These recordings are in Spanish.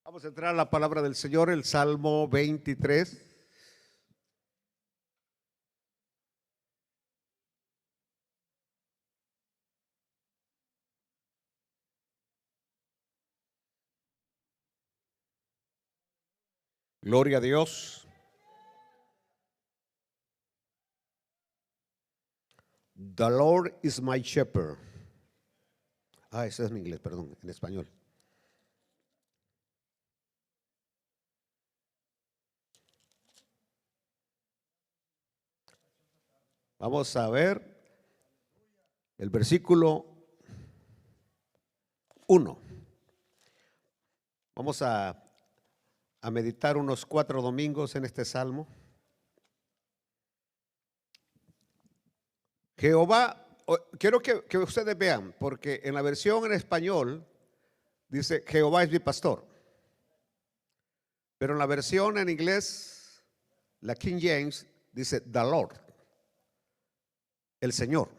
Vamos a entrar a la palabra del Señor, el Salmo 23. Gloria a Dios. The Lord is my shepherd. Eso es en inglés, perdón, en español. Vamos a ver el versículo 1. Vamos a meditar unos 4 domingos en este salmo. Jehová, quiero que ustedes vean, porque en la versión en español dice Jehová es mi pastor, pero en la versión en inglés, la King James, dice the Lord, el Señor,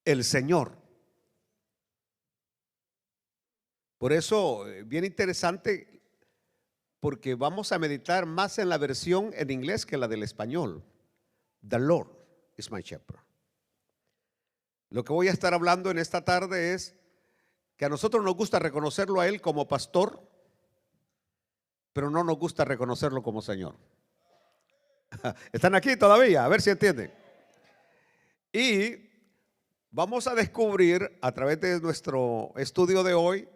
el Señor. Por eso, bien interesante, porque vamos a meditar más en la versión en inglés que la del español. The Lord is my shepherd. Lo que voy a estar hablando en esta tarde es que a nosotros nos gusta reconocerlo a Él como pastor, pero no nos gusta reconocerlo como Señor. ¿Están aquí todavía? A ver si entienden. Y vamos a descubrir a través de nuestro estudio de hoy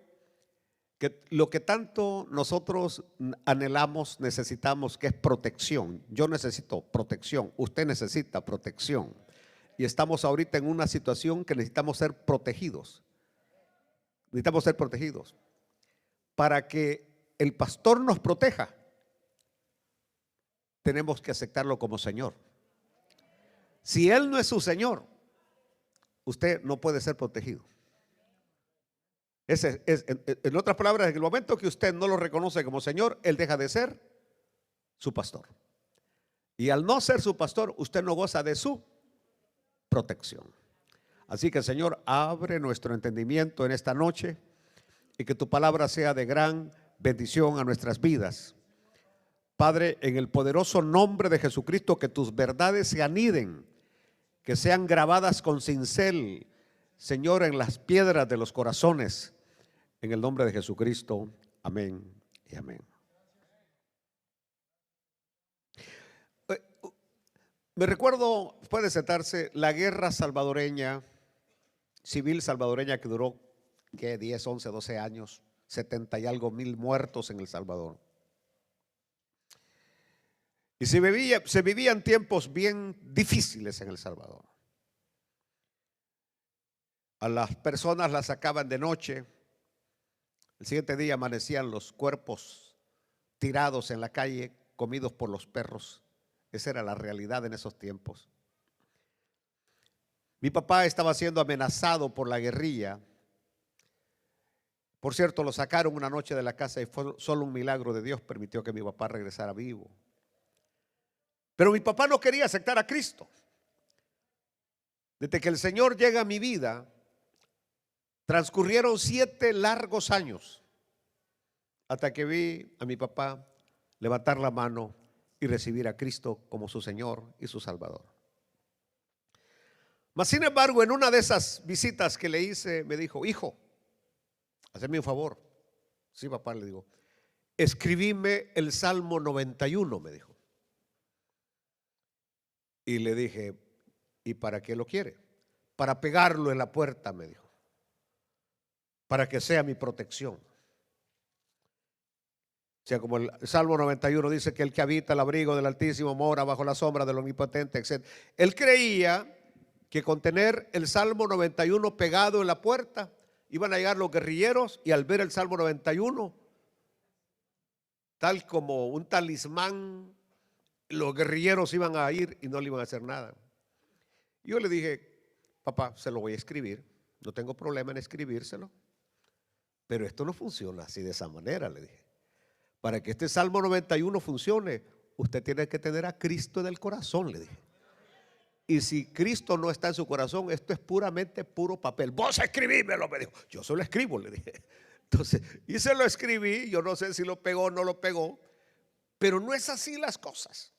que lo que tanto nosotros anhelamos, necesitamos, que es protección. Yo necesito protección, usted necesita protección. Y estamos ahorita en una situación que necesitamos ser protegidos. Necesitamos ser protegidos. Para que el pastor nos proteja, tenemos que aceptarlo como Señor. Si Él no es su Señor, usted no puede ser protegido. En otras palabras, en el momento que usted no lo reconoce como Señor, Él deja de ser su pastor. Y al no ser su pastor, usted no goza de su protección. Así que, Señor, abre nuestro entendimiento en esta noche y que tu palabra sea de gran bendición a nuestras vidas. Padre, en el poderoso nombre de Jesucristo, que tus verdades se aniden, que sean grabadas con cincel, Señor, en las piedras de los corazones, en el nombre de Jesucristo. Amén y amén. Me recuerdo, puede sentarse, la guerra salvadoreña, civil salvadoreña, que duró, ¿qué? 10, 11, 12 años, 70 y algo mil muertos en El Salvador. Y se vivían tiempos bien difíciles en El Salvador. A las personas las sacaban de noche. El siguiente día amanecían los cuerpos tirados en la calle, comidos por los perros. Esa era la realidad en esos tiempos. Mi papá estaba siendo amenazado por la guerrilla. Por cierto, lo sacaron una noche de la casa y fue solo un milagro de Dios permitió que mi papá regresara vivo. Pero mi papá no quería aceptar a Cristo. Desde que el Señor llega a mi vida, transcurrieron 7 largos años hasta que vi a mi papá levantar la mano y recibir a Cristo como su Señor y su Salvador. Mas sin embargo, en una de esas visitas que le hice, me dijo: hijo, hazme un favor. Sí, papá, le digo, escribime el Salmo 91, me dijo. Y le dije: ¿y para qué lo quiere? Para pegarlo en la puerta, me dijo, para que sea mi protección. O sea, como el Salmo 91 dice que el que habita el abrigo del Altísimo mora bajo la sombra del Omnipotente, etc. Él creía que con tener el Salmo 91 pegado en la puerta iban a llegar los guerrilleros y al ver el Salmo 91, tal como un talismán, los guerrilleros iban a ir y no le iban a hacer nada. Yo le dije: papá, se lo voy a escribir, no tengo problema en escribírselo, pero esto no funciona así de esa manera, le dije. Para que este Salmo 91 funcione, usted tiene que tener a Cristo en el corazón, le dije. Y si Cristo no está en su corazón, esto es puro papel. Vos escribímelo, me dijo. Yo solo escribo, le dije. Entonces, y se lo escribí, yo no sé si lo pegó o no lo pegó, pero no es así las cosas.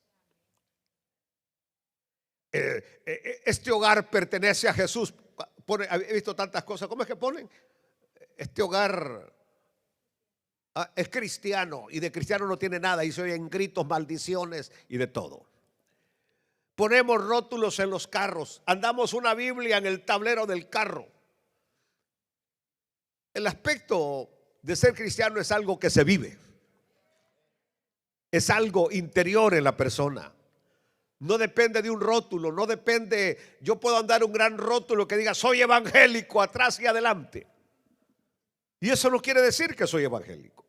Este hogar pertenece a Jesús. He visto tantas cosas. ¿Cómo es que ponen? Este hogar es cristiano y de cristiano no tiene nada y se oyen gritos, maldiciones y de todo. Ponemos rótulos en los carros, andamos una Biblia en el tablero del carro. El aspecto de ser cristiano es algo que se vive, es algo interior en la persona. No depende de un rótulo, no depende. Yo puedo andar un gran rótulo que diga soy evangélico atrás y adelante, y eso no quiere decir que soy evangélico.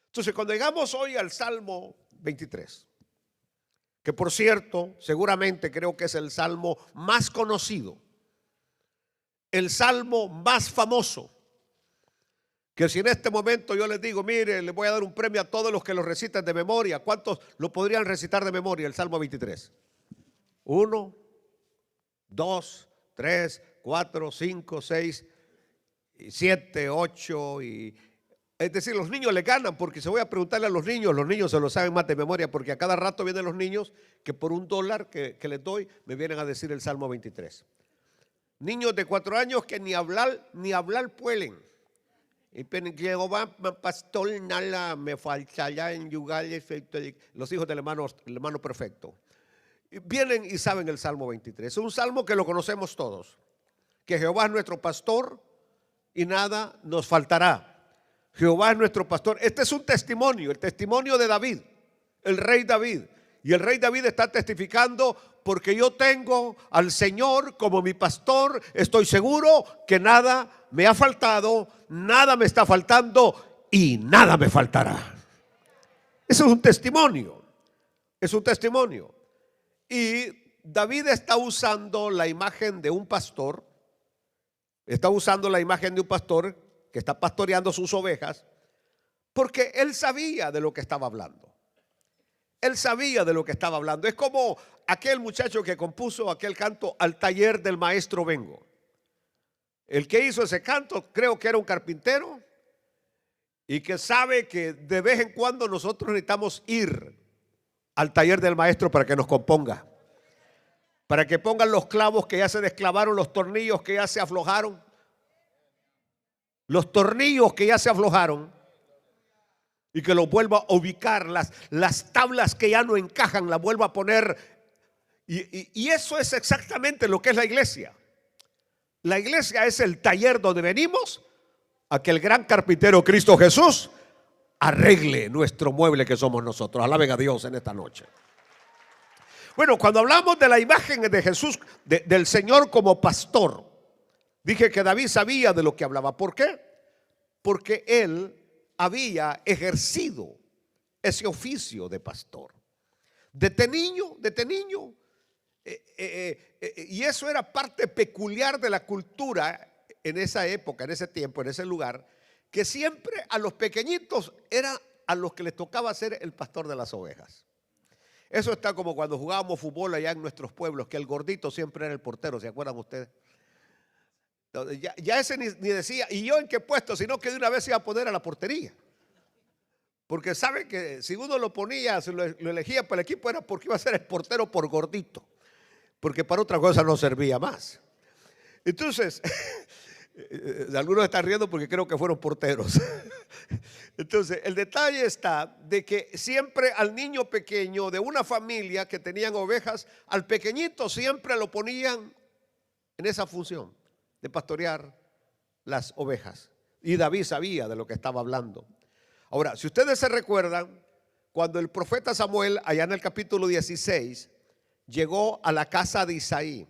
Entonces, cuando llegamos hoy al Salmo 23, que por cierto, seguramente creo que es el salmo más conocido, el salmo más famoso, que si en este momento yo les digo, mire, les voy a dar un premio a todos los que lo recitan de memoria, ¿cuántos lo podrían recitar de memoria el Salmo 23? 1, 2, 3, 4, 5, 6, 7, 8 y... Es decir, los niños le ganan, porque se voy a preguntarle a los niños se lo saben más de memoria, porque a cada rato vienen los niños que por $1 que les doy me vienen a decir el Salmo 23. Niños de 4 años que ni hablar pueden. Y Jehová, pastor, nada me faltará en lugares. Los hijos del hermano perfecto. Vienen y saben el Salmo 23. Es un salmo que lo conocemos todos. Que Jehová es nuestro pastor y nada nos faltará. Jehová es nuestro pastor. Este es un testimonio, el testimonio de David, el rey David. Y el rey David está testificando: porque yo tengo al Señor como mi pastor, estoy seguro que nada me ha faltado, nada me está faltando y nada me faltará. Eso es un testimonio, es un testimonio. Y David está usando la imagen de un pastor, que está pastoreando sus ovejas, porque él sabía de lo que estaba hablando. Él sabía de lo que estaba hablando. Es como aquel muchacho que compuso aquel canto, Al taller del maestro vengo. El que hizo ese canto creo que era un carpintero y que sabe que de vez en cuando nosotros necesitamos ir al taller del maestro para que nos componga, para que pongan los clavos que ya se desclavaron, los tornillos que ya se aflojaron, y que los vuelva a ubicar, las tablas que ya no encajan, las vuelva a poner. Y eso es exactamente lo que es la iglesia. La iglesia es el taller donde venimos a que el gran carpintero Cristo Jesús arregle nuestro mueble que somos nosotros. Alaben a Dios en esta noche. Bueno, cuando hablamos de la imagen de Jesús, del Señor como pastor, dije que David sabía de lo que hablaba. ¿Por qué? Porque él había ejercido ese oficio de pastor desde niño, y eso era parte peculiar de la cultura en esa época, en ese tiempo, en ese lugar, que siempre a los pequeñitos era a los que les tocaba ser el pastor de las ovejas. Eso está como cuando jugábamos fútbol allá en nuestros pueblos, que el gordito siempre era el portero, ¿se acuerdan ustedes? Ya ese ni decía, ¿y yo en qué puesto? Sino que de una vez se iba a poner a la portería. Porque sabe que si uno lo ponía, si lo elegía para el equipo, era porque iba a ser el portero por gordito, porque para otra cosa no servía más. Entonces, algunos están riendo porque creo que fueron porteros. Entonces, el detalle está de que siempre al niño pequeño de una familia que tenían ovejas, al pequeñito siempre lo ponían en esa función de pastorear las ovejas. Y David sabía de lo que estaba hablando. Ahora, si ustedes se recuerdan, cuando el profeta Samuel, allá en el capítulo 16, llegó a la casa de Isaí,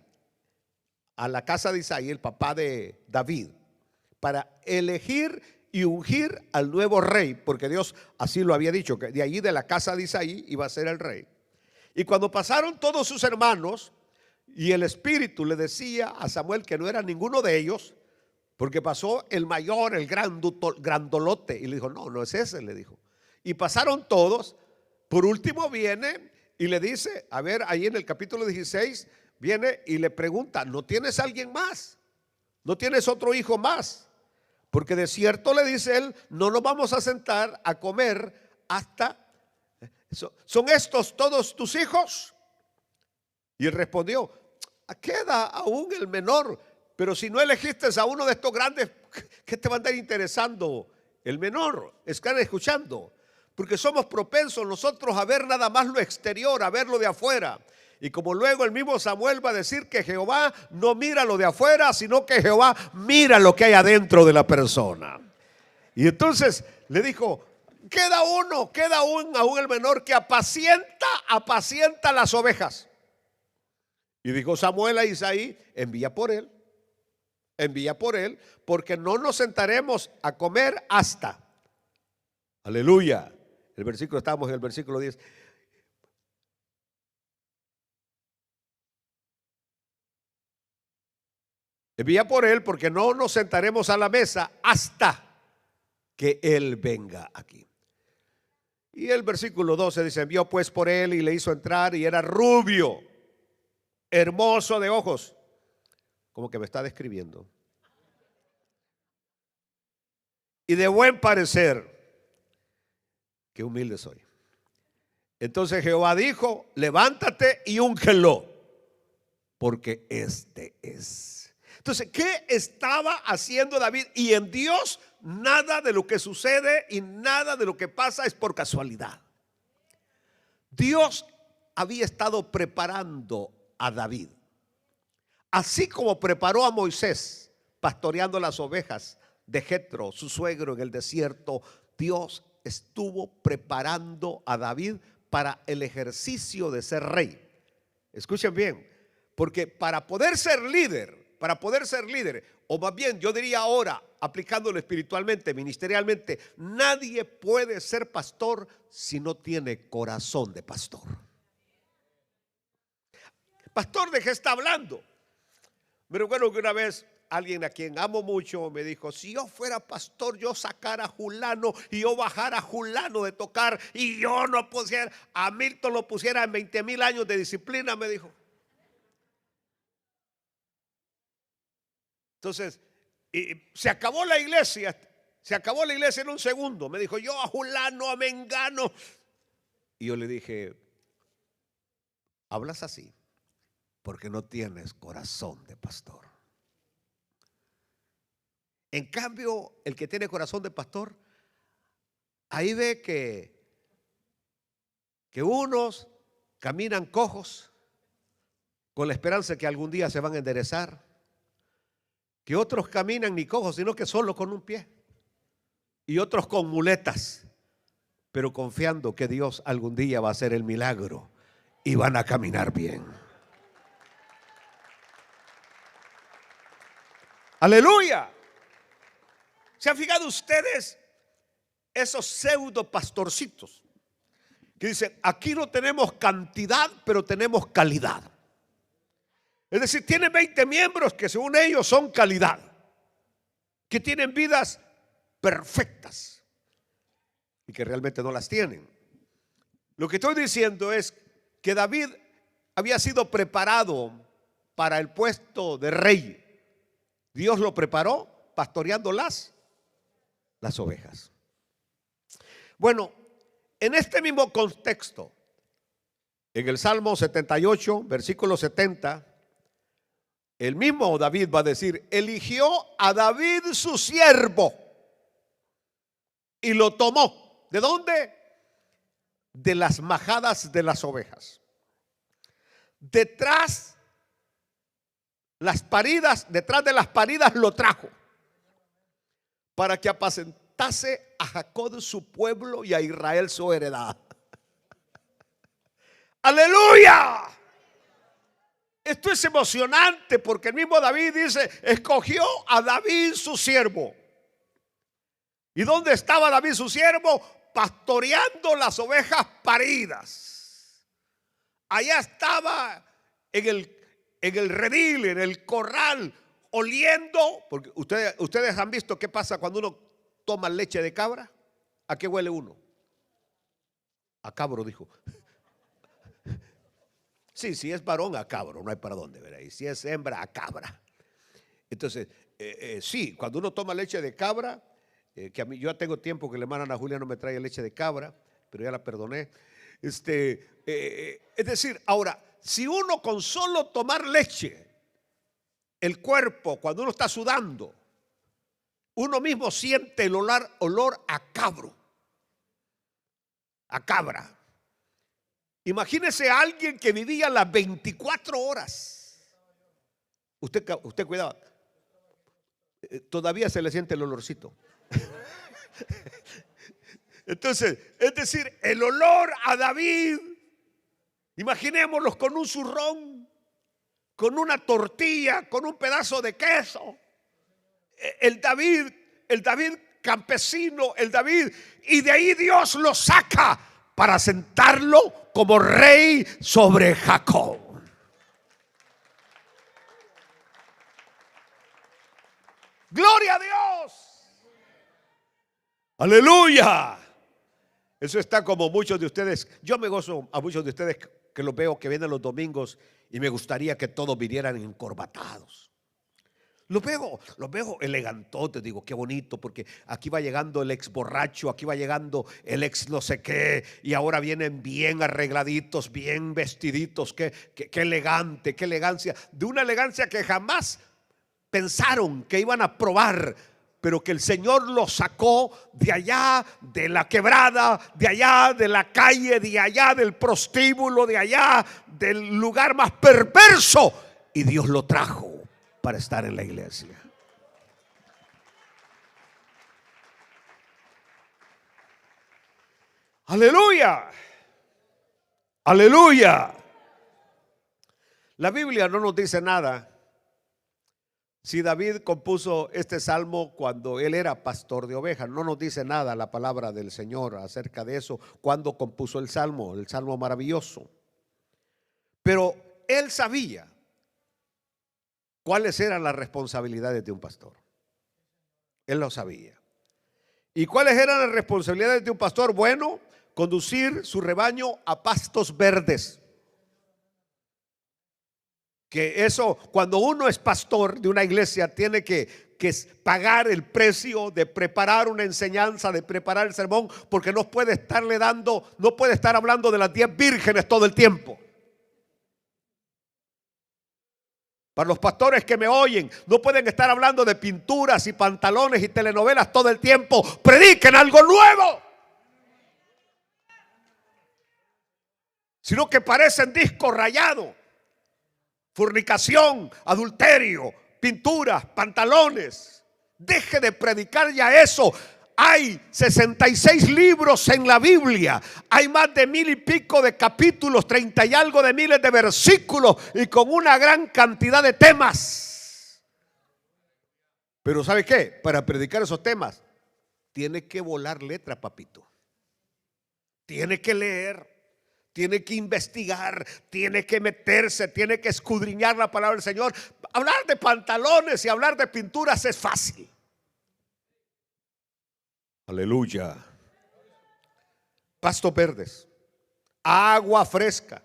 el papá de David, para elegir y ungir al nuevo rey, porque Dios así lo había dicho, que de allí de la casa de Isaí iba a ser el rey. Y cuando pasaron todos sus hermanos, y el Espíritu le decía a Samuel que no era ninguno de ellos, porque pasó el mayor, el grandolote, y le dijo, no es ese, le dijo. Y pasaron todos. Por último viene y le dice, a ver, ahí en el capítulo 16, viene y le pregunta, ¿no tienes alguien más? ¿No tienes otro hijo más? Porque de cierto le dice él, no nos vamos a sentar a comer hasta, ¿son estos todos tus hijos? Y él respondió, queda aún el menor, pero si no elegiste a uno de estos grandes, ¿qué te va a andar interesando el menor? Están escuchando, porque somos propensos nosotros a ver nada más lo exterior, a ver lo de afuera. Y como luego el mismo Samuel va a decir que Jehová no mira lo de afuera, sino que Jehová mira lo que hay adentro de la persona. Y entonces le dijo, queda uno, queda aún el menor que apacienta las ovejas. Y dijo Samuel a Isaí, envía por él, porque no nos sentaremos a comer hasta. Aleluya. Estamos en el versículo 10. Envía por él, porque no nos sentaremos a la mesa hasta que él venga aquí. Y el versículo 12 dice, envió pues por él y le hizo entrar, y era rubio, hermoso de ojos. Como que me está describiendo. Y de buen parecer. Qué humilde soy. Entonces Jehová dijo, levántate y úngelo, porque este es. Entonces, ¿qué estaba haciendo David? Y en Dios nada de lo que sucede y nada de lo que pasa es por casualidad. Dios había estado preparando a David, así como preparó a Moisés pastoreando las ovejas de Jetro, su suegro, en el desierto. Dios estuvo preparando a David para el ejercicio de ser rey. Escuchen bien, porque para poder ser líder, o más bien yo diría ahora, aplicándolo espiritualmente, ministerialmente, nadie puede ser pastor si no tiene corazón de pastor. Pastor, ¿de qué está hablando? Me recuerdo que una vez alguien a quien amo mucho me dijo, si yo fuera pastor, yo sacara a Julano y yo bajara a Julano de tocar, y yo no pusiera, a Milton lo pusiera en 20,000 años de disciplina, me dijo. Entonces, se acabó la iglesia en un segundo. Me dijo, yo a Julano, a Mengano. Y yo le dije, hablas así porque no tienes corazón de pastor. En cambio, el que tiene corazón de pastor, ahí ve que unos caminan cojos con la esperanza de que algún día se van a enderezar, que otros caminan ni cojos, sino que solo con un pie, y otros con muletas, pero confiando que Dios algún día va a hacer el milagro y van a caminar bien. Aleluya. ¿Se han fijado ustedes esos pseudo pastorcitos que dicen, aquí no tenemos cantidad, pero tenemos calidad? Es decir, tienen 20 miembros que según ellos son calidad, que tienen vidas perfectas y que realmente no las tienen. Lo que estoy diciendo es que David había sido preparado para el puesto de rey. Dios lo preparó pastoreando las ovejas. Bueno, en este mismo contexto, en el Salmo 78, versículo 70, el mismo David va a decir, eligió a David su siervo y lo tomó. ¿De dónde? De las majadas de las ovejas. Detrás de las paridas lo trajo para que apacentase a Jacob su pueblo y a Israel su heredad. ¡Aleluya! Esto es emocionante porque el mismo David dice, escogió a David su siervo. ¿Y dónde estaba David su siervo? Pastoreando las ovejas paridas. Allá estaba en el redil, en el corral, oliendo, porque ustedes han visto qué pasa cuando uno toma leche de cabra. ¿A qué huele uno? A cabro, dijo. Sí, si es varón, a cabro, no hay para dónde ver ahí. Si es hembra, a cabra. Entonces, sí, cuando uno toma leche de cabra, que a mí, yo ya tengo tiempo que la hermana Ana Julia no me trae leche de cabra, pero ya la perdoné. Es decir, ahora, si uno con solo tomar leche, el cuerpo, cuando uno está sudando, uno mismo siente el olor a cabro, a cabra. Imagínese a alguien que vivía las 24 horas. Usted cuidado, todavía se le siente el olorcito. Entonces, es decir, el olor a David, imaginémoslos con un zurrón, con una tortilla, con un pedazo de queso. El David campesino, el David, y de ahí Dios lo saca para sentarlo como rey sobre Jacob. Gloria a Dios. Aleluya. Eso está como muchos de ustedes. Yo me gozo a muchos de ustedes que los veo que vienen los domingos y me gustaría que todos vinieran encorbatados. Los veo elegantotes, digo, qué bonito, porque aquí va llegando el ex borracho, aquí va llegando el ex no sé qué, y ahora vienen bien arregladitos, bien vestiditos, qué elegante, qué elegancia, de una elegancia que jamás pensaron que iban a probar, pero que el Señor los sacó de allá, de la quebrada, de allá, de la calle, de allá, del prostíbulo, de allá, del lugar más perverso, y Dios lo trajo para estar en la iglesia. Aleluya, aleluya. La Biblia no nos dice nada si David compuso este salmo cuando él era pastor de ovejas. No nos dice nada la palabra del Señor acerca de eso, cuando compuso el salmo maravilloso. Pero él sabía cuáles eran las responsabilidades de un pastor. Él lo sabía. ¿Y cuáles eran las responsabilidades de un pastor? Bueno, conducir su rebaño a pastos verdes. Que eso, cuando uno es pastor de una iglesia, tiene que pagar el precio de preparar una enseñanza, de preparar el sermón, porque no puede estar hablando de las 10 vírgenes todo el tiempo. Para los pastores que me oyen, no pueden estar hablando de pinturas y pantalones y telenovelas todo el tiempo. Prediquen algo nuevo. Sino que parecen discos rayados. Fornicación, adulterio, pinturas, pantalones. Deje de predicar ya eso. Hay 66 libros en la Biblia. Hay más de 1000 y pico de capítulos, 30 y algo de miles de versículos y con una gran cantidad de temas. Pero ¿sabe qué? Para predicar esos temas tiene que volar letra, papito. Tiene que leer, tiene que investigar, tiene que meterse, tiene que escudriñar la palabra del Señor. Hablar de pantalones y hablar de pinturas es fácil. Aleluya. Pastos verdes, agua fresca.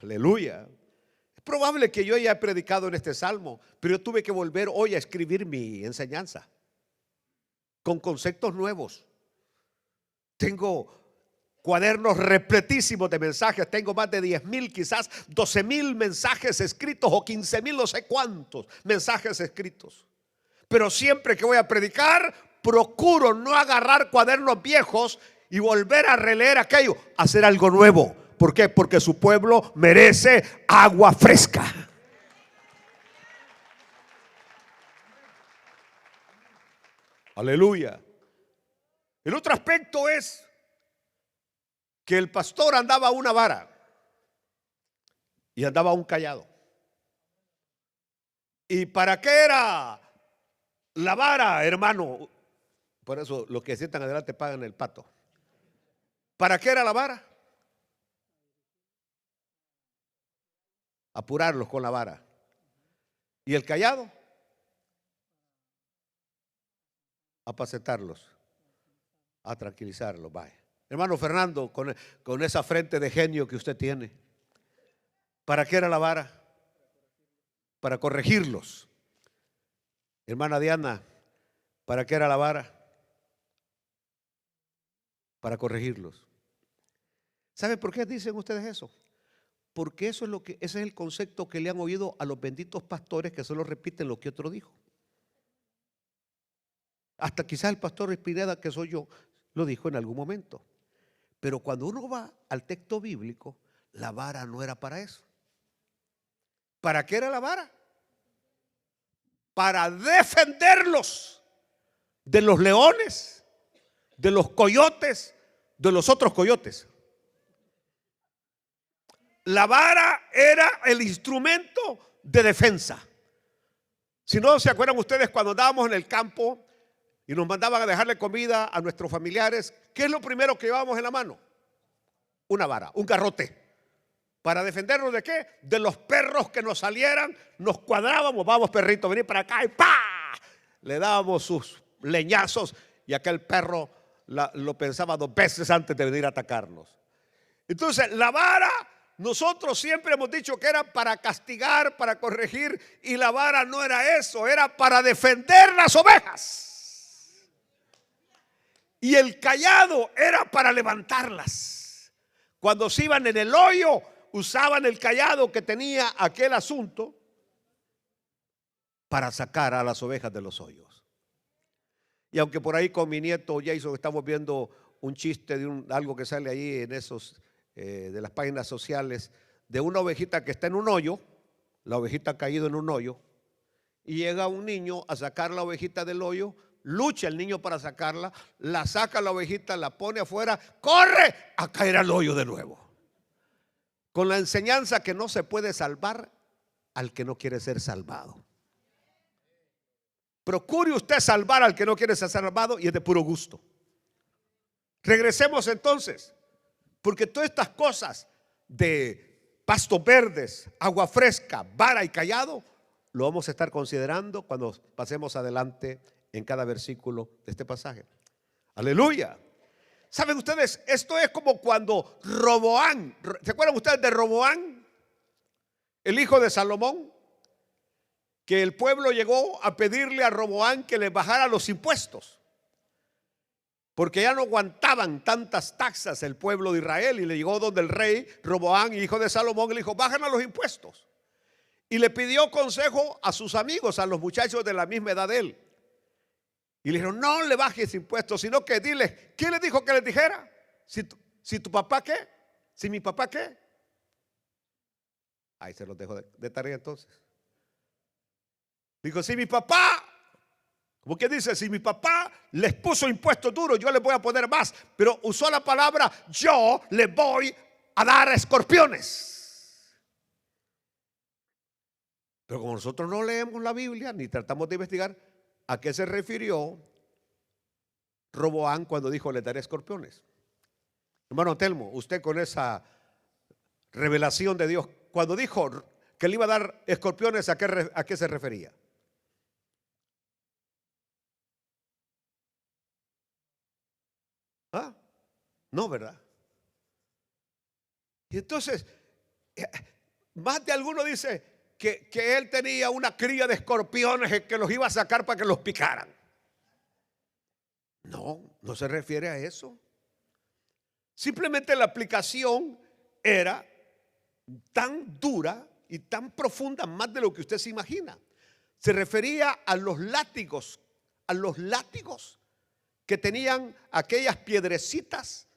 Aleluya. Es probable que yo haya predicado en este salmo, pero yo tuve que volver hoy a escribir mi enseñanza con conceptos nuevos. Tengo cuadernos repletísimos de mensajes. Tengo más de 10,000, quizás 12,000 mensajes escritos o 15,000, no sé cuántos mensajes escritos. Pero siempre que voy a predicar, procuro no agarrar cuadernos viejos y volver a releer aquello, hacer algo nuevo. ¿Por qué? Porque su pueblo merece agua fresca. Aleluya. El otro aspecto es que el pastor andaba a una vara y andaba a un cayado. ¿Y para qué era la vara, hermano? Por eso los que sientan adelante pagan el pato. ¿Para qué era la vara? Apurarlos con la vara. ¿Y el cayado? Apacentarlos, a tranquilizarlos. Vaya. Hermano Fernando, con esa frente de genio que usted tiene, ¿para qué era la vara? Para corregirlos. Hermana Diana, ¿para qué era la vara? Para corregirlos. ¿Saben por qué dicen ustedes eso? Porque eso es ese es el concepto que le han oído a los benditos pastores que solo repiten lo que otro dijo. Hasta quizás el pastor Espineda, que soy yo, lo dijo en algún momento. Pero cuando uno va al texto bíblico, la vara no era para eso. ¿Para qué era la vara? Para defenderlos de los leones, de los coyotes, de los otros coyotes. La vara era el instrumento de defensa. Si no se acuerdan ustedes cuando andábamos en el campo y nos mandaban a dejarle comida a nuestros familiares, ¿qué es lo primero que llevábamos en la mano? Una vara, un garrote. ¿Para defendernos de qué? De los perros que nos salieran, nos cuadrábamos, vamos perrito, vení para acá y ¡pa! Le dábamos sus leñazos y aquel perro lo pensaba 2 veces antes de venir a atacarnos. Entonces la vara, nosotros siempre hemos dicho que era para castigar, para corregir, y la vara no era eso, era para defender las ovejas. Y el cayado era para levantarlas. Cuando se iban en el hoyo, usaban el cayado que tenía aquel asunto para sacar a las ovejas de los hoyos. Y aunque por ahí con mi nieto Jason estamos viendo un chiste de algo que sale ahí en esos de las páginas sociales, de una ovejita que está en un hoyo, la ovejita ha caído en un hoyo, y llega un niño a sacar la ovejita del hoyo, lucha el niño para sacarla, la saca la ovejita, la pone afuera, corre a caer al hoyo de nuevo. Con la enseñanza que no se puede salvar al que no quiere ser salvado. Procure usted salvar al que no quiere ser salvado y es de puro gusto. Regresemos entonces, porque todas estas cosas de pastos verdes, agua fresca, vara y cayado, lo vamos a estar considerando cuando pasemos adelante en cada versículo de este pasaje. Aleluya. ¿Saben ustedes? Esto es como cuando Roboán, ¿se acuerdan ustedes de Roboán? El hijo de Salomón, que el pueblo llegó a pedirle a Roboán que le bajara los impuestos, porque ya no aguantaban tantas taxas el pueblo de Israel, y le llegó donde el rey Roboán, hijo de Salomón, y le dijo: bájanos los impuestos. Y le pidió consejo a sus amigos, a los muchachos de la misma edad de él. Y le dijeron: no le bajes impuestos, sino que dile. ¿Quién le dijo que les dijera? Si tu papá qué, si mi papá qué. Ahí se los dejo de tarea entonces. Dijo: si mi papá, como que dice, si mi papá les puso impuestos duros, yo les voy a poner más. Pero usó la palabra: yo les voy a dar escorpiones. Pero como nosotros no leemos la Biblia ni tratamos de investigar a qué se refirió Roboán cuando dijo: le daré escorpiones. Hermano Telmo, usted con esa revelación de Dios, cuando dijo que le iba a dar escorpiones, ¿a qué se refería? ¿Ah? No, ¿verdad? Y entonces, más de alguno dice que él tenía una cría de escorpiones que los iba a sacar para que los picaran. No, no se refiere a eso. Simplemente la aplicación era tan dura y tan profunda, más de lo que usted se imagina. Se refería a los látigos que tenían aquellas piedrecitas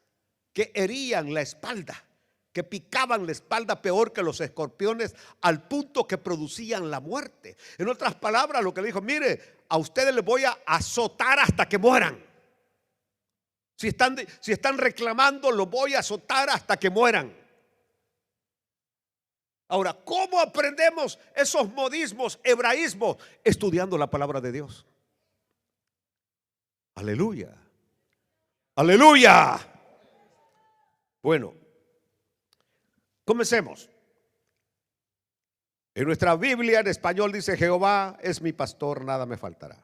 que herían la espalda, que picaban la espalda peor que los escorpiones, al punto que producían la muerte. En otras palabras, lo que le dijo: mire, a ustedes les voy a azotar hasta que mueran. Si están reclamando, los voy a azotar hasta que mueran. Ahora, ¿cómo aprendemos esos modismos, hebraísmos? Estudiando la palabra de Dios. Aleluya. Aleluya. Bueno, comencemos. En nuestra Biblia en español dice: Jehová es mi pastor, nada me faltará.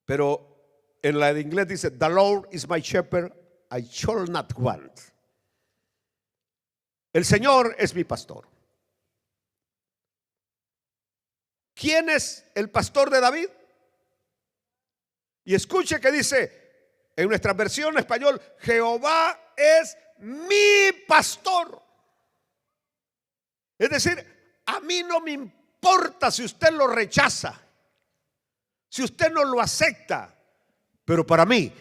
Pero en la de inglés dice: the Lord is my shepherd, I shall not want. El Señor es mi pastor. ¿quién es el pastor de David? Y escuche que dice en nuestra versión en español: Jehová es mi pastor. Es decir, a mí no me importa si usted lo rechaza, si usted no lo acepta, pero para mí,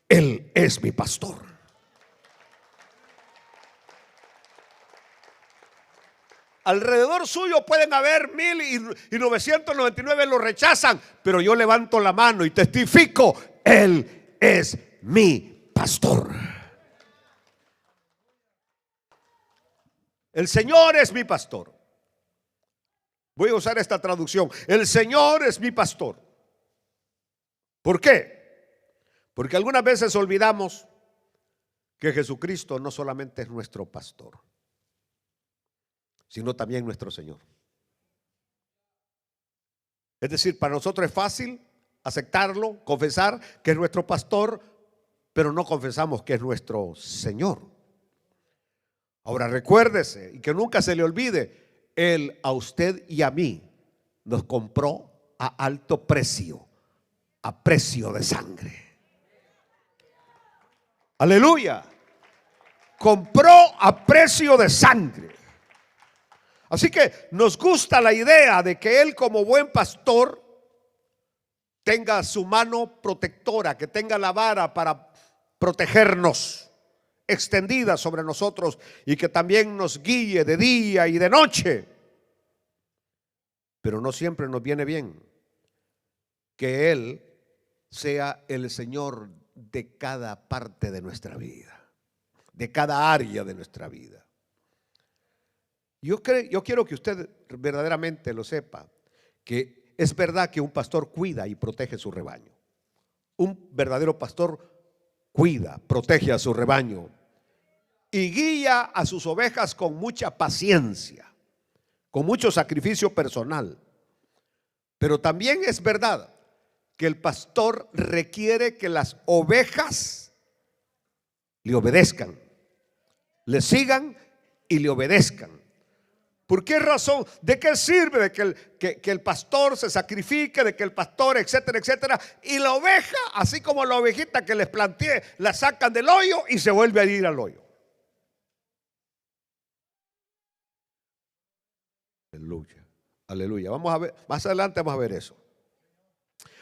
Él es mi pastor. Alrededor suyo pueden haber 1,999 lo rechazan, pero yo levanto la mano y testifico: Él es mi pastor. El Señor es mi pastor. Voy a usar esta traducción: el Señor es mi pastor. ¿Por qué? Porque algunas veces olvidamos que Jesucristo no solamente es nuestro pastor, sino también nuestro Señor. Es decir, para nosotros es fácil aceptarlo, confesar que es nuestro pastor, pero no confesamos que es nuestro Señor. Ahora recuérdese, y que nunca se le olvide, Él a usted y a mí nos compró a alto precio, a precio de sangre. Aleluya. Compró a precio de sangre. Así que nos gusta la idea de que Él, como buen pastor, tenga su mano protectora, que tenga la vara para protegernos extendida sobre nosotros, y que también nos guíe de día y de noche. Pero no siempre nos viene bien que Él sea el Señor de cada parte de nuestra vida, de cada área de nuestra vida. Yo quiero que usted verdaderamente lo sepa, que es verdad que un pastor cuida y protege su rebaño. Un verdadero pastor cuida, protege a su rebaño y guía a sus ovejas con mucha paciencia, con mucho sacrificio personal. Pero también es verdad que el pastor requiere que las ovejas le obedezcan, le sigan y le obedezcan. ¿Por qué razón? ¿De qué sirve de que el pastor se sacrifique, de que el pastor, etcétera, etcétera, y la oveja, así como la ovejita que les planteé, la sacan del hoyo y se vuelve a ir al hoyo? Aleluya, aleluya. Vamos a ver, más adelante vamos a ver eso.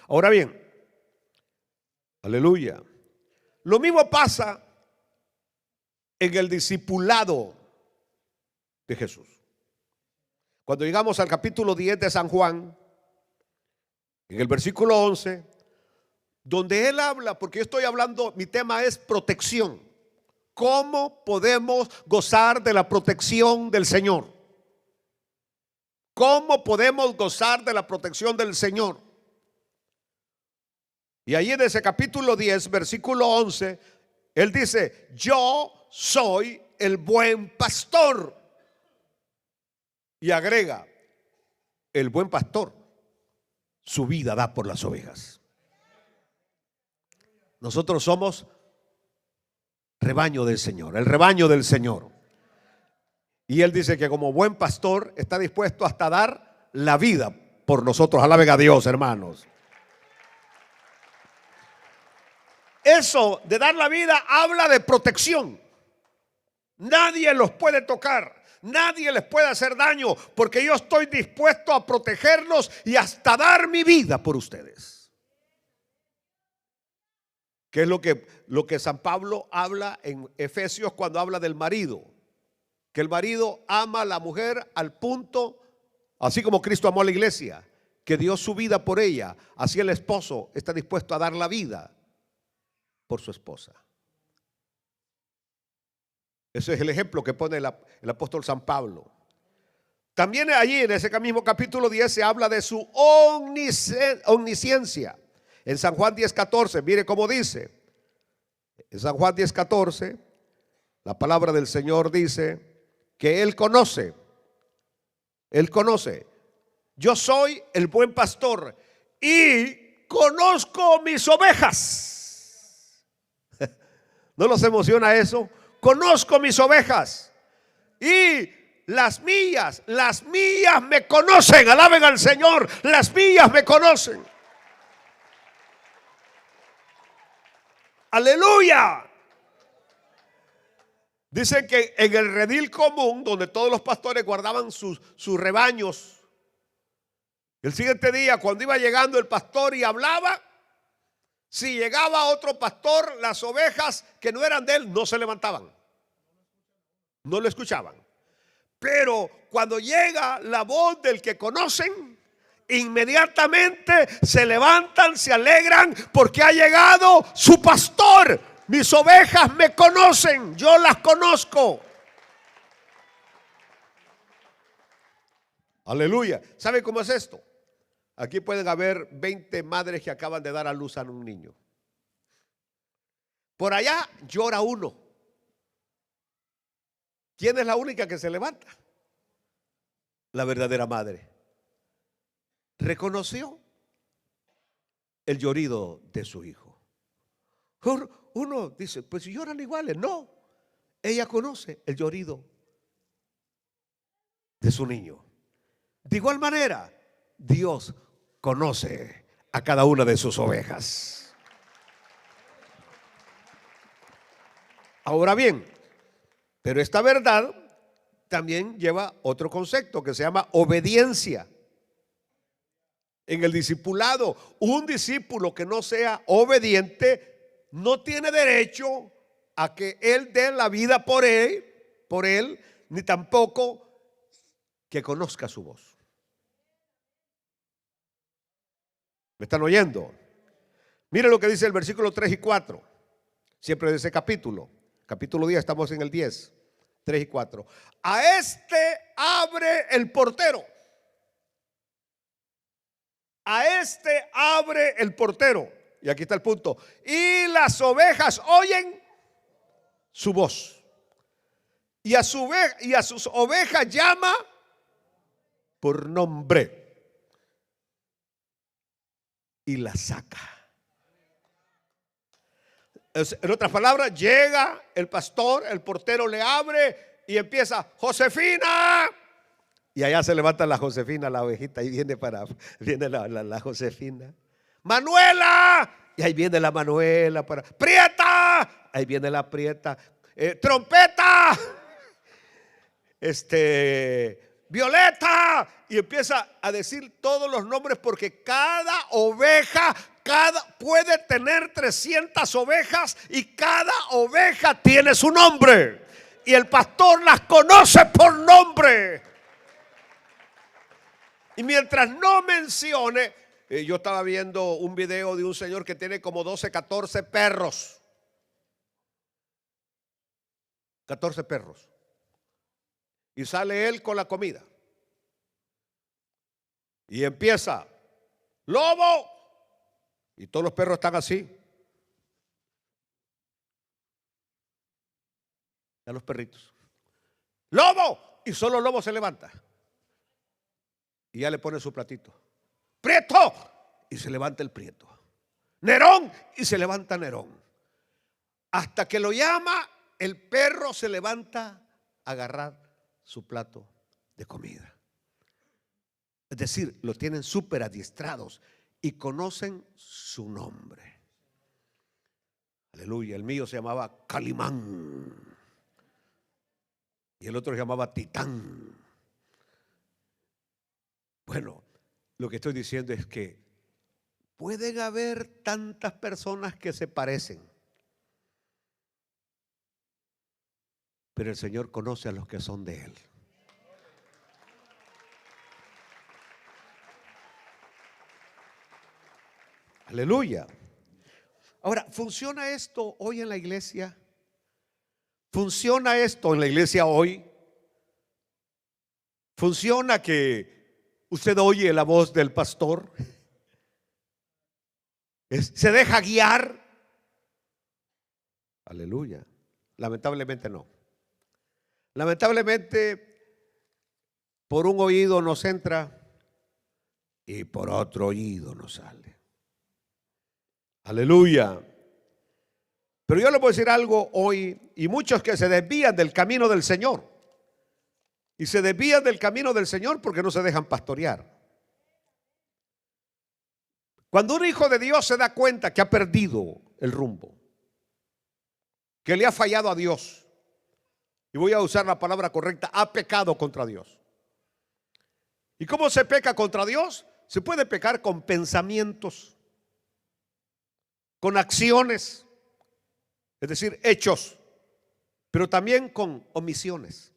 Ahora bien, aleluya. Lo mismo pasa en el discipulado de Jesús. Cuando llegamos al capítulo 10 de San Juan, en el versículo 11, donde él habla, porque yo estoy hablando, mi tema es protección. ¿Cómo podemos gozar de la protección del Señor? ¿Cómo podemos gozar de la protección del Señor? Y ahí en ese capítulo 10, versículo 11, él dice: yo soy el buen pastor. Y agrega: el buen pastor su vida da por las ovejas. Nosotros somos rebaño del Señor, el rebaño del Señor. Y él dice que como buen pastor está dispuesto hasta dar la vida por nosotros. Alaben a Dios, hermanos. Eso de dar la vida habla de protección. Nadie los puede tocar, nadie les puede hacer daño, porque yo estoy dispuesto a protegerlos y hasta dar mi vida por ustedes. ¿Qué es lo que San Pablo habla en Efesios cuando habla del marido? Que el marido ama a la mujer al punto, así como Cristo amó a la iglesia, que dio su vida por ella, así el esposo está dispuesto a dar la vida por su esposa. Ese es el ejemplo que pone el apóstol San Pablo. También allí en ese mismo capítulo 10 se habla de su omnisciencia. En San Juan 10:14, mire cómo dice. En San Juan 10:14, la palabra del Señor dice que Él conoce. Yo soy el buen pastor y conozco mis ovejas. ¿No los emociona eso? Conozco mis ovejas y las mías me conocen. Alaben al Señor, las mías me conocen. Aleluya. Dicen que en el redil común, donde todos los pastores guardaban sus rebaños, el siguiente día, cuando iba llegando el pastor y hablaba, si llegaba otro pastor, las ovejas que no eran de él no se levantaban, no lo escuchaban. Pero cuando llega la voz del que conocen, inmediatamente se levantan, se alegran, porque ha llegado su pastor. Mis ovejas me conocen, yo las conozco. Aleluya. ¿Sabe cómo es esto? Aquí pueden haber 20 madres que acaban de dar a luz a un niño. Por allá llora uno. ¿Quién es la única que se levanta? La verdadera madre. Reconoció el llorido de su hijo. Uno dice, pues si lloran iguales. No, ella conoce el llorido de su niño. De igual manera, Dios conoce a cada una de sus ovejas. Ahora bien, pero esta verdad también lleva otro concepto que se llama obediencia. En el discipulado, un discípulo que no sea obediente no tiene derecho a que él dé la vida por él, ni tampoco que conozca su voz. ¿Me están oyendo? Mire lo que dice el versículo 3 y 4, siempre de ese capítulo 10, estamos en el 10, 3 y 4. A este abre el portero. A este abre el portero. Y aquí está el punto. Y las ovejas oyen su voz. Y a sus ovejas llama por nombre. Y las saca. En otras palabras, llega el pastor, el portero le abre y empieza: Josefina. Y allá se levanta la Josefina, la ovejita, y viene la Josefina. Manuela, y ahí viene la Manuela. Prieta, ahí viene la Prieta. Trompeta, Violeta, y empieza a decir todos los nombres, porque cada oveja, puede tener 300 ovejas y cada oveja tiene su nombre. Y el pastor las conoce por nombre. Y mientras no mencione, yo estaba viendo un video de un señor que tiene como 12, 14 perros. 14 perros. Y sale él con la comida. Y empieza: lobo. Y todos los perros están así. A los perritos. Lobo. Y solo Lobo se levanta. Y ya le pone su platito. Prieto. Y se levanta el Prieto. Nerón. Y se levanta Nerón. Hasta que lo llama, el perro se levanta a agarrar su plato de comida. Es decir, lo tienen súper adiestrados y conocen su nombre. Aleluya. El mío se llamaba Calimán. Y el otro se llamaba Titán. Bueno, lo que estoy diciendo es que pueden haber tantas personas que se parecen, pero el Señor conoce a los que son de Él. Aleluya. Ahora, ¿funciona esto hoy en la iglesia? ¿Funciona esto en la iglesia hoy? ¿Funciona que usted oye la voz del pastor? ¿Se deja guiar? Aleluya. Lamentablemente no. Lamentablemente, por un oído nos entra y por otro oído nos sale. Aleluya. Pero yo le voy a decir algo hoy, y muchos que se desvían del camino del Señor y se desvían del camino del Señor porque no se dejan pastorear. Cuando un hijo de Dios se da cuenta que ha perdido el rumbo, que le ha fallado a Dios, y voy a usar la palabra correcta, ha pecado contra Dios. ¿Y cómo se peca contra Dios? Se puede pecar con pensamientos, con acciones, es decir, hechos, pero también con omisiones.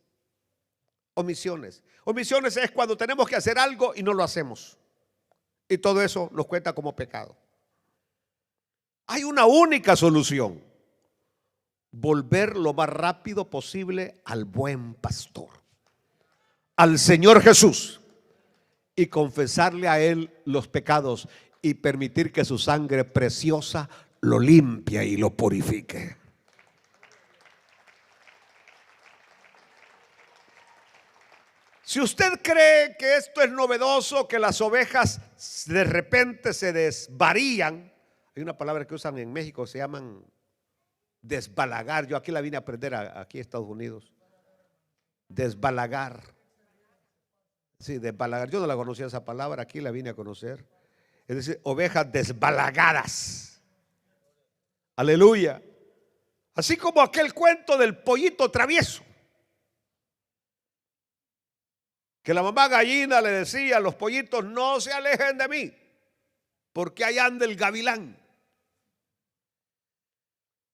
Omisiones. Omisiones es cuando tenemos que hacer algo y no lo hacemos. Y todo eso nos cuenta como pecado. Hay una única solución: volver lo más rápido posible al buen pastor, al Señor Jesús, y confesarle a Él los pecados y permitir que su sangre preciosa lo limpie y lo purifique. Si usted cree que esto es novedoso, que las ovejas de repente se desvarían, hay una palabra que usan en México, se llaman desbalagar. Yo aquí la vine a aprender aquí en Estados Unidos. Desbalagar. Sí, desbalagar. Yo no la conocía esa palabra, aquí la vine a conocer. Es decir, ovejas desbalagadas. Aleluya. Así como aquel cuento del pollito travieso, que la mamá gallina le decía a los pollitos: no se alejen de mí, porque allá anda el gavilán.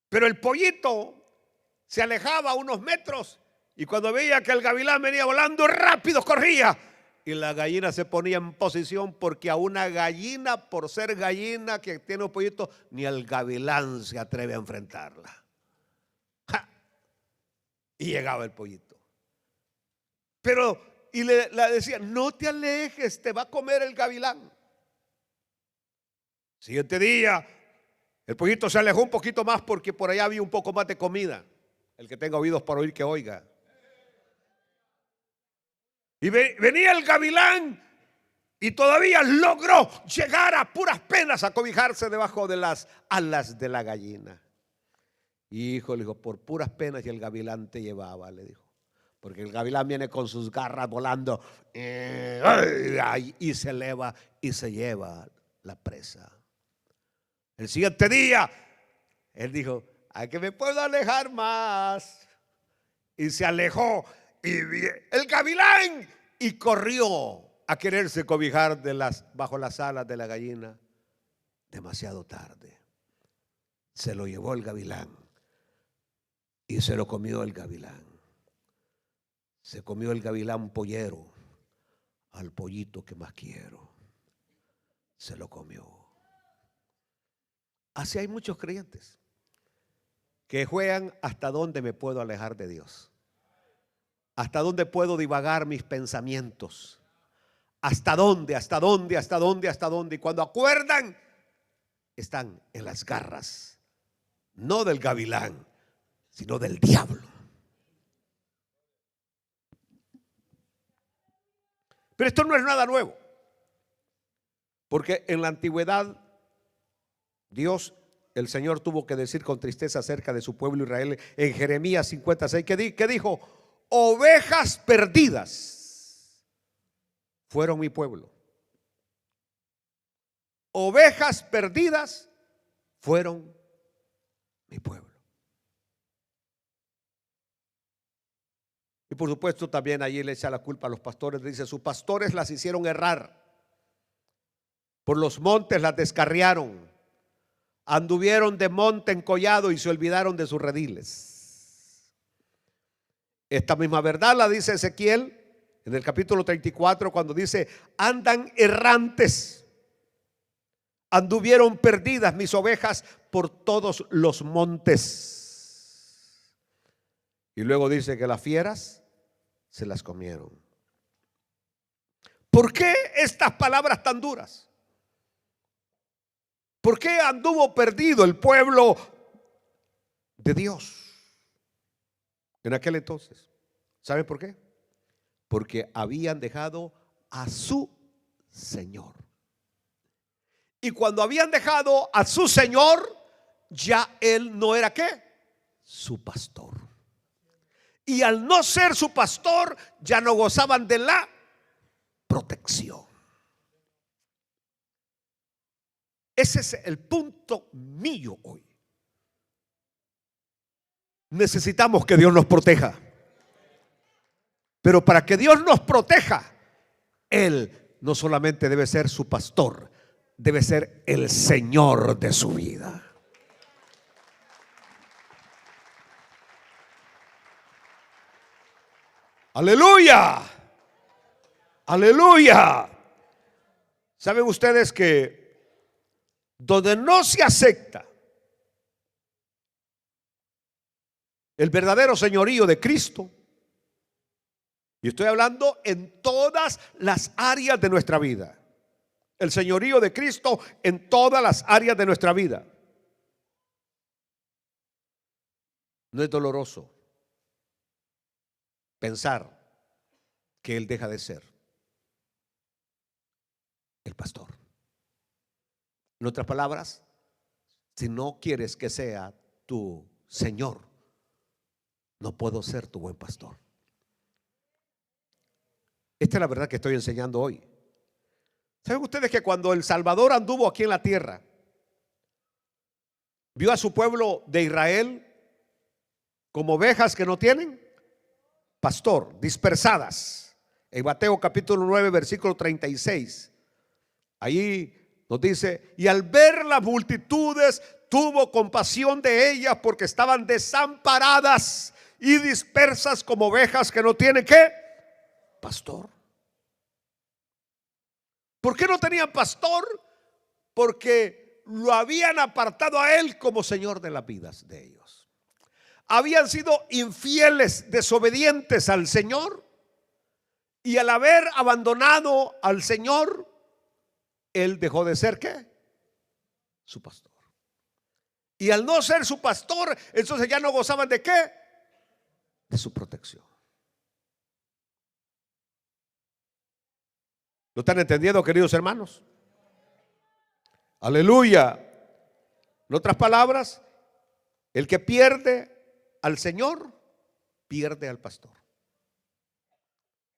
Pero el pollito se alejaba unos metros y cuando veía que el gavilán venía volando, rápido corría. Y la gallina se ponía en posición, porque a una gallina, por ser gallina que tiene un pollito, ni el gavilán se atreve a enfrentarla. ¡Ja! Y llegaba el pollito. Y le decía: no te alejes, te va a comer el gavilán. Siguiente día, el pollito se alejó un poquito más porque por allá había un poco más de comida. El que tenga oídos para oír, que oiga. Y venía el gavilán y todavía logró llegar a puras penas a cobijarse debajo de las alas de la gallina. Hijo, le dijo: por puras penas y el gavilán te llevaba, le dijo. Porque el gavilán viene con sus garras volando y se eleva y se lleva la presa. El siguiente día, él dijo: ¿a que me puedo alejar más? Y se alejó y el gavilán, y corrió a quererse cobijar bajo las alas de la gallina. Demasiado tarde. Se lo llevó el gavilán y se lo comió el gavilán. Se comió el gavilán pollero al pollito que más quiero. Se lo comió. Así hay muchos creyentes que juegan: ¿hasta dónde me puedo alejar de Dios? ¿Hasta dónde puedo divagar mis pensamientos? ¿Hasta dónde? ¿Hasta dónde? ¿Hasta dónde? ¿Hasta dónde? Y cuando acuerdan, están en las garras, no del gavilán, sino del diablo. Pero esto no es nada nuevo, porque en la antigüedad Dios, el Señor, tuvo que decir con tristeza acerca de su pueblo Israel en Jeremías 56, que dijo: ovejas perdidas fueron mi pueblo. Ovejas perdidas fueron mi pueblo. Y por supuesto también allí le echa la culpa a los pastores. Dice: sus pastores las hicieron errar, por los montes las descarriaron, anduvieron de monte en collado y se olvidaron de sus rediles. Esta misma verdad la dice Ezequiel en el capítulo 34, cuando dice: andan errantes, anduvieron perdidas mis ovejas por todos los montes. Y luego dice que las fieras se las comieron. ¿Por qué estas palabras tan duras? ¿Por qué anduvo perdido el pueblo de Dios en aquel entonces? ¿Saben por qué? Porque habían dejado a su Señor. Y cuando habían dejado a su Señor, ya Él no era ¿qué? Su pastor. Y al no ser su pastor, ya no gozaban de la protección. Ese es el punto mío hoy. Necesitamos que Dios nos proteja. Pero para que Dios nos proteja, Él no solamente debe ser su pastor, debe ser el Señor de su vida. Aleluya, aleluya. ¿Saben ustedes que donde no se acepta el verdadero señorío de Cristo, y estoy hablando en todas las áreas de nuestra vida, el señorío de Cristo en todas las áreas de nuestra vida, no es doloroso pensar que Él deja de ser el pastor. En otras palabras, si no quieres que sea tu Señor, no puedo ser tu buen pastor. Esta es la verdad que estoy enseñando hoy. ¿Saben ustedes que cuando el Salvador anduvo aquí en la tierra, vio a su pueblo de Israel como ovejas que no tienen pastor, dispersadas? En Mateo capítulo 9 versículo 36, ahí nos dice: y al ver las multitudes tuvo compasión de ellas, porque estaban desamparadas y dispersas como ovejas que no tienen ¿qué? Pastor. ¿Por qué no tenían pastor? Porque lo habían apartado a Él como Señor de las vidas de ellos. Habían sido infieles, desobedientes al Señor, y al haber abandonado al Señor, Él dejó de ser ¿qué? Su pastor. Y al no ser su pastor, entonces ya no gozaban de ¿qué? De su protección. ¿Lo están entendiendo, queridos hermanos? Aleluya. En otras palabras, el que pierde al Señor, pierde al pastor.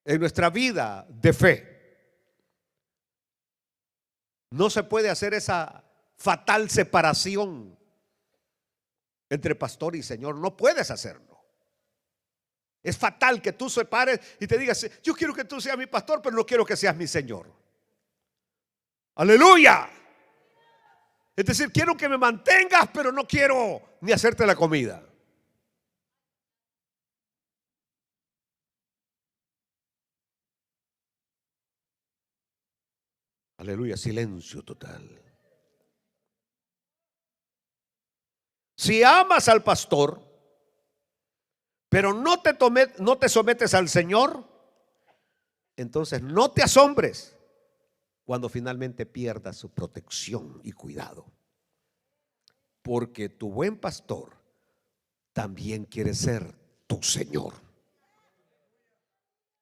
En nuestra vida de fe no se puede hacer esa fatal separación entre pastor y Señor. No puedes hacerlo. Es fatal que tú separes y te digas: yo quiero que tú seas mi pastor, pero no quiero que seas mi Señor. Aleluya. Es decir, quiero que me mantengas, pero no quiero ni hacerte la comida. Aleluya, silencio total. Si amas al pastor, pero no te sometes al Señor, entonces no te asombres cuando finalmente pierdas su protección y cuidado. Porque tu buen pastor también quiere ser tu Señor.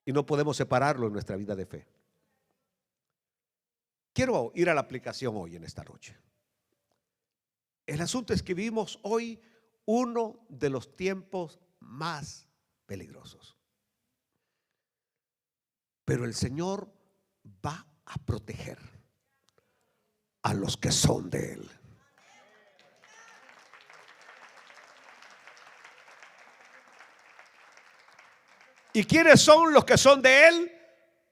Y no podemos separarlo en nuestra vida de fe. Quiero ir a la aplicación hoy en esta noche. El asunto es que vivimos hoy uno de los tiempos más peligrosos. Pero el Señor va a proteger a los que son de Él. ¿Y quiénes son los que son de Él?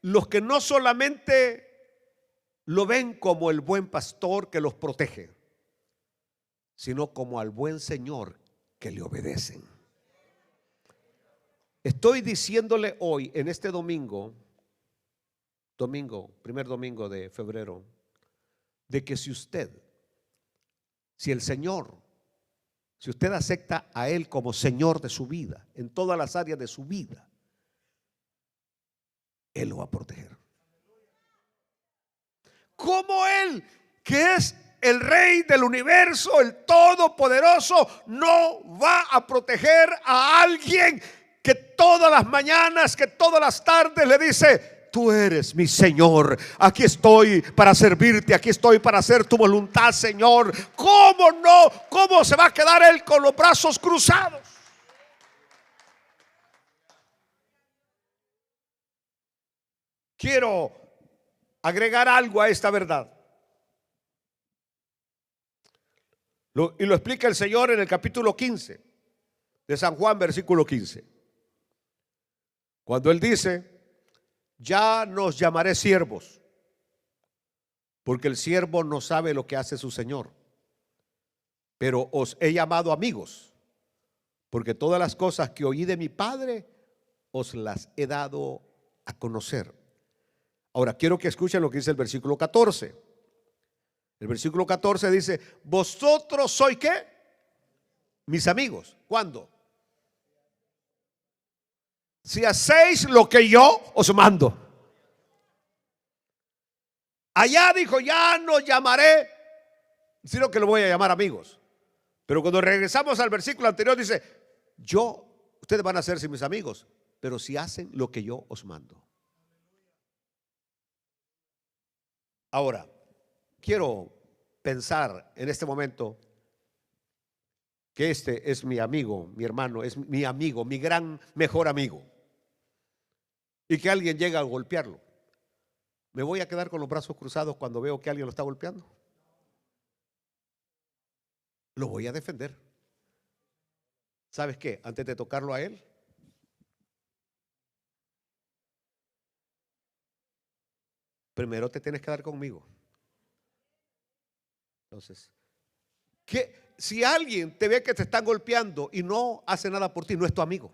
Los que no solamente lo ven como el buen pastor que los protege, sino como al buen Señor que le obedecen. Estoy diciéndole hoy, en este domingo, primer domingo de febrero, de que si el Señor, si usted acepta a Él como Señor de su vida, en todas las áreas de su vida, Él lo va a proteger. Como Él, que es el Rey del universo, el Todopoderoso, no va a proteger a alguien que todas las mañanas, que todas las tardes le dice: tú eres mi Señor, aquí estoy para servirte, aquí estoy para hacer tu voluntad, Señor? ¿Cómo no? ¿Cómo se va a quedar Él con los brazos cruzados? quiero agregar algo a esta verdad. Y lo explica el Señor en el capítulo 15 de San Juan, versículo 15. Cuando Él dice: ya nos llamaré siervos, porque el siervo no sabe lo que hace su Señor. Pero os he llamado amigos, porque todas las cosas que oí de mi Padre os las he dado a conocer. Ahora quiero que escuchen lo que dice el versículo 14. El versículo 14 dice: vosotros sois ¿qué? Mis amigos. ¿Cuándo? Si hacéis lo que yo os mando. Allá dijo: ya no llamaré, sino que lo voy a llamar amigos. Pero cuando regresamos al versículo anterior dice: ustedes van a ser mis amigos, pero si hacen lo que yo os mando. Ahora, quiero pensar en este momento que este es mi amigo, mi hermano, es mi amigo, mi gran mejor amigo, y que alguien llega a golpearlo. ¿Me voy a quedar con los brazos cruzados cuando veo que alguien lo está golpeando? Lo voy a defender. ¿Sabes qué? Antes de tocarlo a él, primero te tienes que dar conmigo. Entonces, si alguien te ve que te están golpeando y no hace nada por ti, no es tu amigo.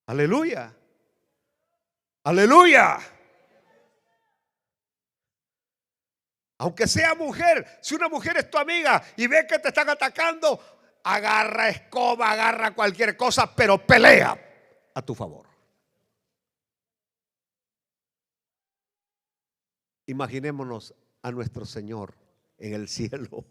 Aleluya. Aleluya. Aunque sea mujer, si una mujer es tu amiga y ve que te están atacando, agarra escoba, agarra cualquier cosa, pero pelea a tu favor. Imaginémonos a nuestro Señor en el cielo.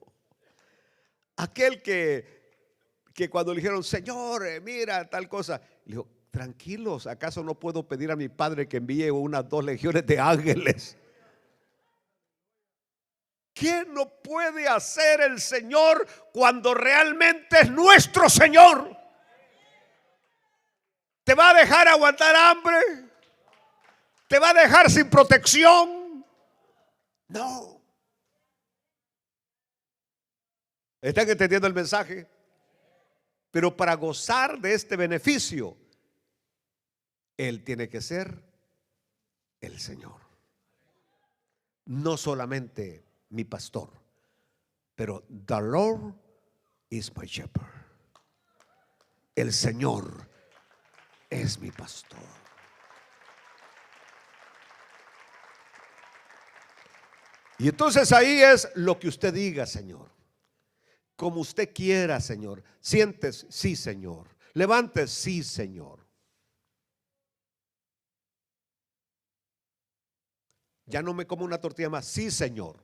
Aquel que cuando le dijeron: Señor, mira tal cosa, le dijo: tranquilos, ¿acaso no puedo pedir a mi Padre que envíe unas 2 legiones de ángeles? ¿Qué no puede hacer el Señor cuando realmente es nuestro Señor? ¿Te va a dejar aguantar hambre? ¿Te va a dejar sin protección? No. ¿Están entendiendo el mensaje? Pero para gozar de este beneficio, Él tiene que ser el Señor. No solamente mi pastor, pero the Lord is my shepherd. El Señor es mi pastor. Y entonces ahí es lo que usted diga, Señor. Como usted quiera, Señor. Sientes, sí, Señor. Levantes, sí, Señor. Ya no me como una tortilla más, sí, Señor.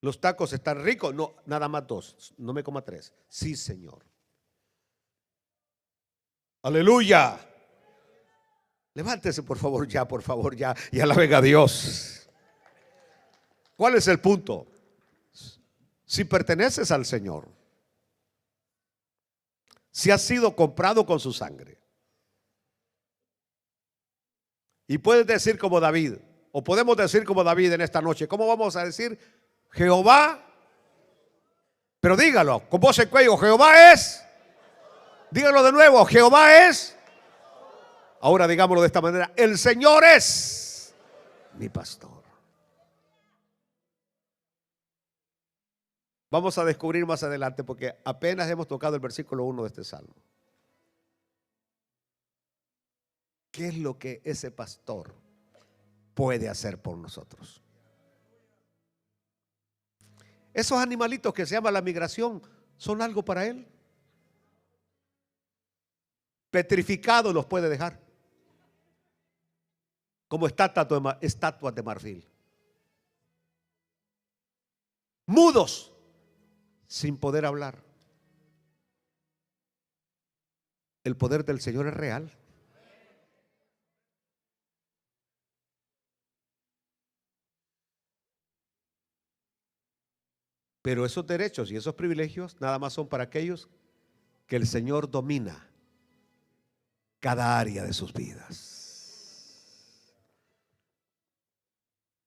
Los tacos están ricos, no, nada más 2, no me coma 3, sí, Señor. Aleluya. Levántese por favor ya, y alaben a Dios. ¿Cuál es el punto? Si perteneces al Señor, si has sido comprado con su sangre, y puedes decir como David, o podemos decir como David en esta noche. ¿Cómo vamos a decir? Jehová, pero dígalo con voz en cuello: Jehová es. Dígalo de nuevo: Jehová es. Ahora digámoslo de esta manera: el Señor es mi pastor. Vamos a descubrir más adelante, porque apenas hemos tocado el versículo 1 de este salmo. ¿Qué es lo que ese pastor puede hacer por nosotros? Esos animalitos que se llama la migración son algo para él. Petrificados los puede dejar, como estatuas de marfil. Mudos, sin poder hablar. El poder del Señor es real. Pero esos derechos y esos privilegios nada más son para aquellos que el Señor domina cada área de sus vidas.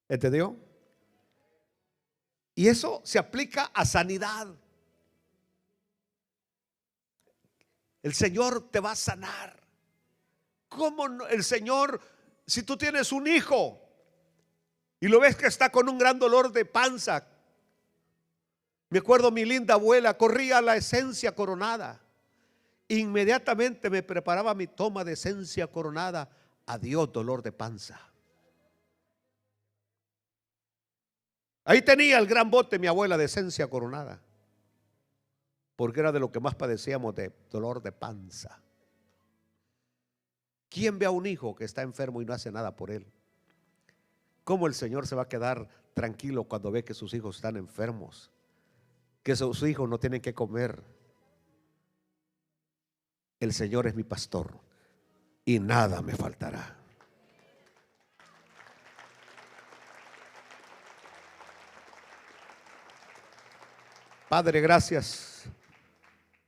¿Entendió? Y eso se aplica a sanidad. El Señor te va a sanar. ¿Cómo no? El Señor, si tú tienes un hijo y lo ves que está con un gran dolor de panza, me acuerdo mi linda abuela corría a la esencia coronada. Inmediatamente me preparaba mi toma de esencia coronada. Adiós dolor de panza. Ahí tenía el gran bote mi abuela de esencia coronada, porque era de lo que más padecíamos, de dolor de panza. ¿Quién ve a un hijo que está enfermo y no hace nada por él? ¿Cómo el Señor se va a quedar tranquilo cuando ve que sus hijos están enfermos, que sus hijos no tienen que comer? El Señor es mi pastor y nada me faltará. Padre, gracias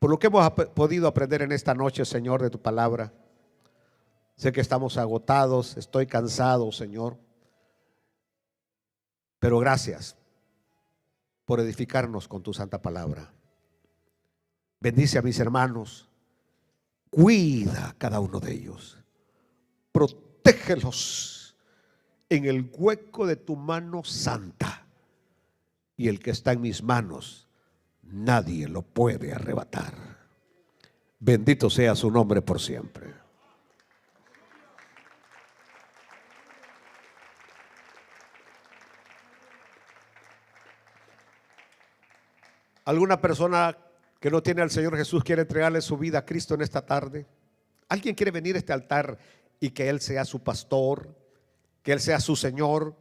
por lo que hemos podido aprender en esta noche, Señor, de tu palabra. Sé que estamos agotados, estoy cansado, Señor, pero gracias por edificarnos con tu santa palabra. Bendice a mis hermanos, cuida a cada uno de ellos, protégelos en el hueco de tu mano santa, y el que está en mis manos nadie lo puede arrebatar. Bendito sea su nombre por siempre. ¿Alguna persona que no tiene al Señor Jesús quiere entregarle su vida a Cristo en esta tarde? ¿Alguien quiere venir a este altar y que Él sea su pastor, que Él sea su Señor?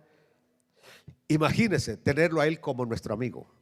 Imagínese tenerlo a Él como nuestro amigo.